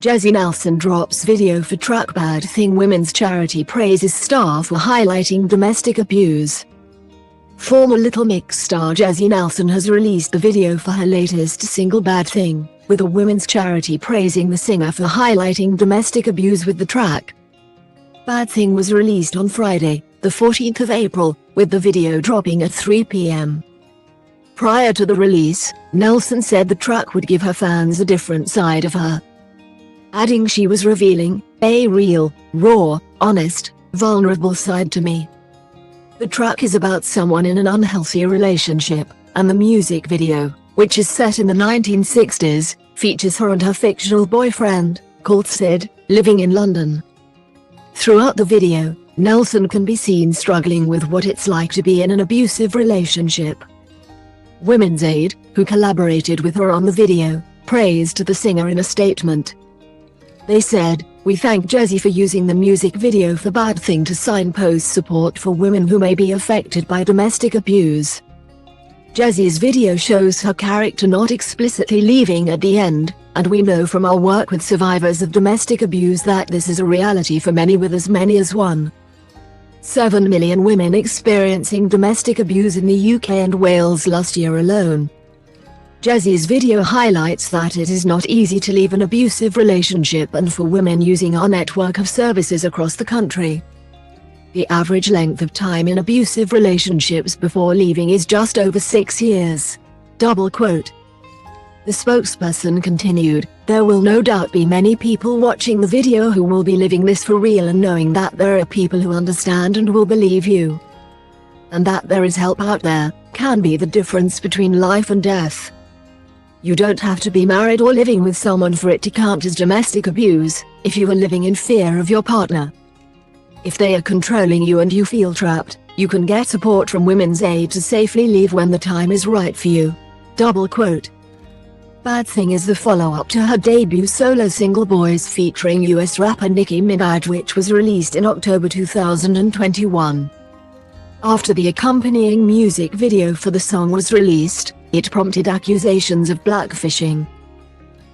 Jesy Nelson drops video for track Bad Thing. Women's charity praises staff for highlighting domestic abuse. Former Little Mix star Jesy Nelson has released the video for her latest single Bad Thing, with a women's charity praising the singer for highlighting domestic abuse with the track. Bad Thing was released on Friday, the 14th of April, with the video dropping at 3 p.m. Prior to the release, Nelson said the track would give her fans a different side of her, adding she was revealing a real, raw, honest, vulnerable side to me. The track is about someone in an unhealthy relationship, and the music video, which is set in the 1960s, features her and her fictional boyfriend, called Sid, living in London. Throughout the video, Nelson can be seen struggling with what it's like to be in an abusive relationship. Women's Aid, who collaborated with her on the video, praised the singer in a statement. They said, "We thank Jesy for using the music video for Bad Thing to signpost support for women who may be affected by domestic abuse." Jesy's video shows her character not explicitly leaving at the end, and we know from our work with survivors of domestic abuse that this is a reality for many, with as many as 1.7 million women experiencing domestic abuse in the UK and Wales last year alone. Jesy's video highlights that it is not easy to leave an abusive relationship, and for women using our network of services across the country, the average length of time in abusive relationships before leaving is just over 6 years. The spokesperson continued, "There will no doubt be many people watching the video who will be living this for real, and knowing that there are people who understand and will believe you, and that there is help out there, can be the difference between life and death. You don't have to be married or living with someone for it to count as domestic abuse. If you are living in fear of your partner, if they are controlling you and you feel trapped, you can get support from Women's Aid to safely leave when the time is right for you." Bad Thing is the follow-up to her debut solo single Boys featuring US rapper Nicki Minaj, which was released in October 2021. After the accompanying music video for the song was released, it prompted accusations of blackfishing,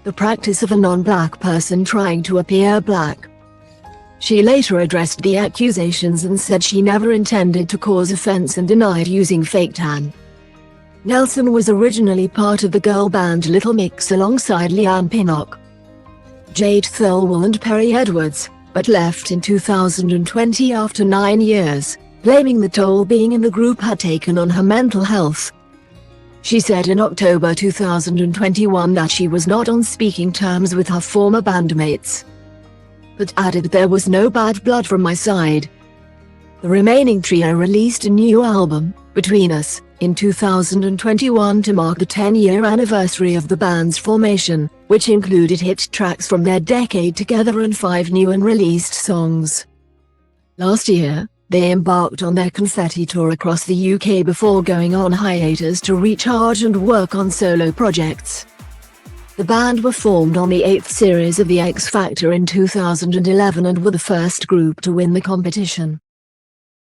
the practice of a non-black person trying to appear black. She later addressed the accusations and said she never intended to cause offense and denied using fake tan. Nelson was originally part of the girl band Little Mix alongside Leanne Pinnock, Jade Thirlwell and Perry Edwards, but left in 2020 after 9 years, blaming the toll being in the group had taken on her mental health. She said in October 2021 that she was not on speaking terms with her former bandmates, but added, "There was no bad blood from my side." The remaining trio released a new album, Between Us, in 2021 to mark the 10-year anniversary of the band's formation, which included hit tracks from their decade together and 5 new and released songs. Last year, they embarked on their Confetti tour across the UK before going on hiatus to recharge and work on solo projects. The band were formed on the 8th series of The X Factor in 2011 and were the first group to win the competition.